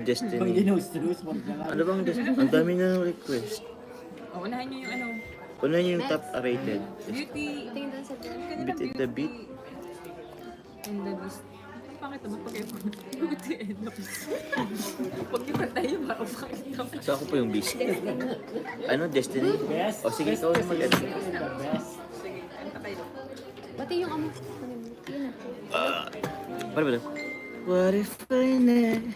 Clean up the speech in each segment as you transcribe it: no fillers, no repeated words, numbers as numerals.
Destiny. Ano bang Destiny? Ang dami na ng request. Oh, unahin niyo yung ano. Una yung top rated. Beauty. Tingin doon sa dyan. Beat it the beat. And the Beast. Bakit ba pag Beauty and the Beast? Pag iba tayo, parang bakit na ba? So ako po yung beast. Ano? Destiny? O sige, ikaw yung mag-ano. Sige, kanta kayo. Pati yung ano. Yun na. Paano ba ito? What if I never...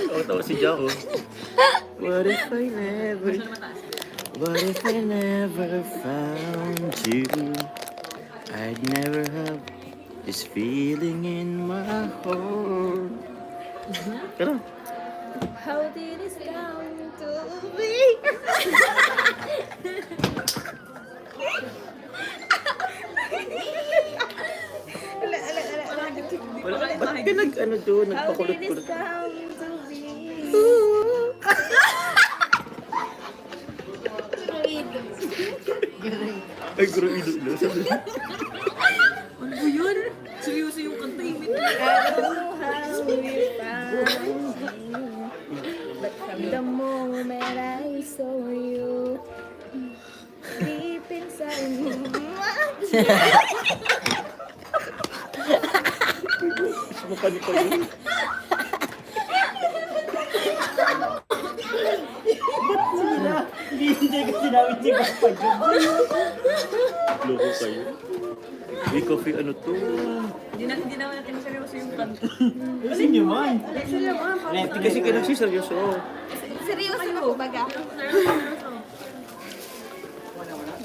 Oh, tawa si Jaco. What if I never... What if I never found you? I'd never have this feeling in my heart. Pero, How did this come to be? wala, ba't ka nag-ano doon? How did Nagpakulot-kulot. this come to be? Ay, guro ilo. Ano ba yun? Seryoso yung kanta yung I don't know how we found you, but from the moment I saw you, deep inside me. Sumakan pa yun. Hindi ko sinabi si Papa John. Loko kayo. May coffee ano to? Hindi naman natin seryoso yung kanta. Kasi nyo man. Kasi ka nagsiseryoso. Seryoso na po baga?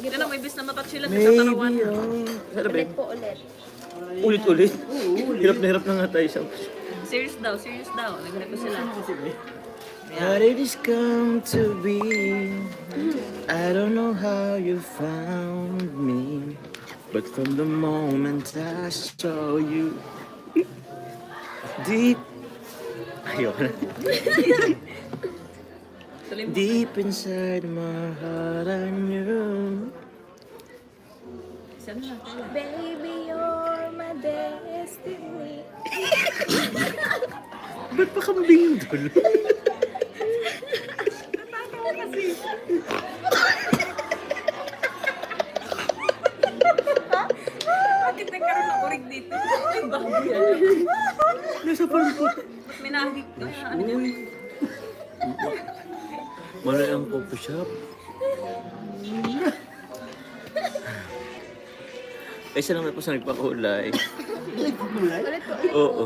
Hindi na, may bis na matouch sila. Maybe, Nagtataruan. Ano ba Ulit yun? po ulit. Ulit-ulit. Hirap na nga tayo sa... Serious daw, serious daw. Naghanap ko sila. How did this come to be? I don't know how you found me, but from the moment I saw you, deep, ayoko na. Tuloy mo. Deep inside my heart I knew. Isa na, tayo. Baby, you're my destiny. Ba't pa kambing doon? Bakit nagkaroon ng urig dito? Ay, baboy yan. Nasa palpo. Ba't may nahig? Ano yun? Malay ang coffee shop. Ay, salamat po sa nagpakulay. Ulit po ulit. Oo.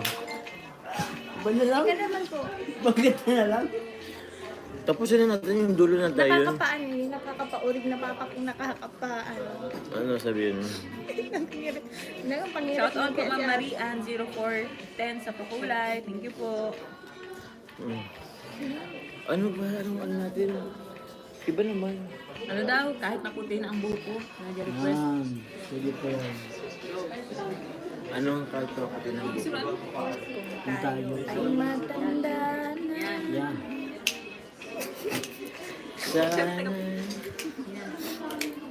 Ba na lang? Ika naman po. Bakit na lang? Tapusin na natin yung dulo na tayo. Nakakapaan yun. Nakakapaurig na nakakapaan. Ano sabihin mo? Shout out po Ma'am Marian 0410 sa Pakulay. Thank you po. Ano ba? Anong ano natin? Iba naman. Ano daw, kahit naputi na ang buko. Nag-request. Sige po yan. Ano ang kahit ako tinanong? Sino ano? Kung tayo. Ay matanda na. Yan. Yan. Sana.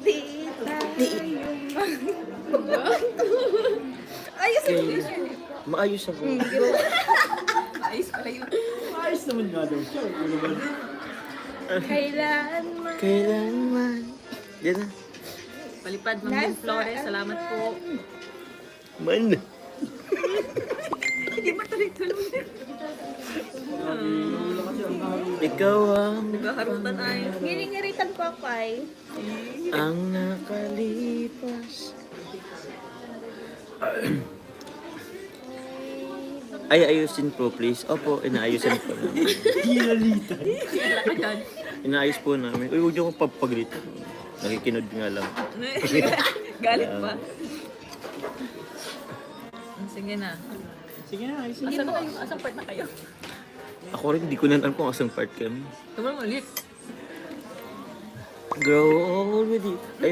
Di tayo Ayos Okay. Maayos ako. Ayos pala yun. Ayos naman nga daw siya. Ano ba? Kailanman. Kailanman. Yan na. Palipad, Ma'am Lynn Flores. Salamat po. Man. Hindi ba tuloy-tuloy? Ikaw ang Nagkaharutan ay. Ngiring-ngiritan ko ako ay. ang nakalipas. Ay, ayusin po please. Opo, inaayusin po namin. Hilalitan. Wala ka dyan. Inaayos po namin. Uy, huwag niyo akong papagalitan. Nakikinod nga lang. Galit pa. Sige na. Sige na, ayos. Asan na kayo? Asan part na kayo? Ako rin, hindi ko na alam kung asang part kami. Tumal mo ulit. Grow old with you. Ay,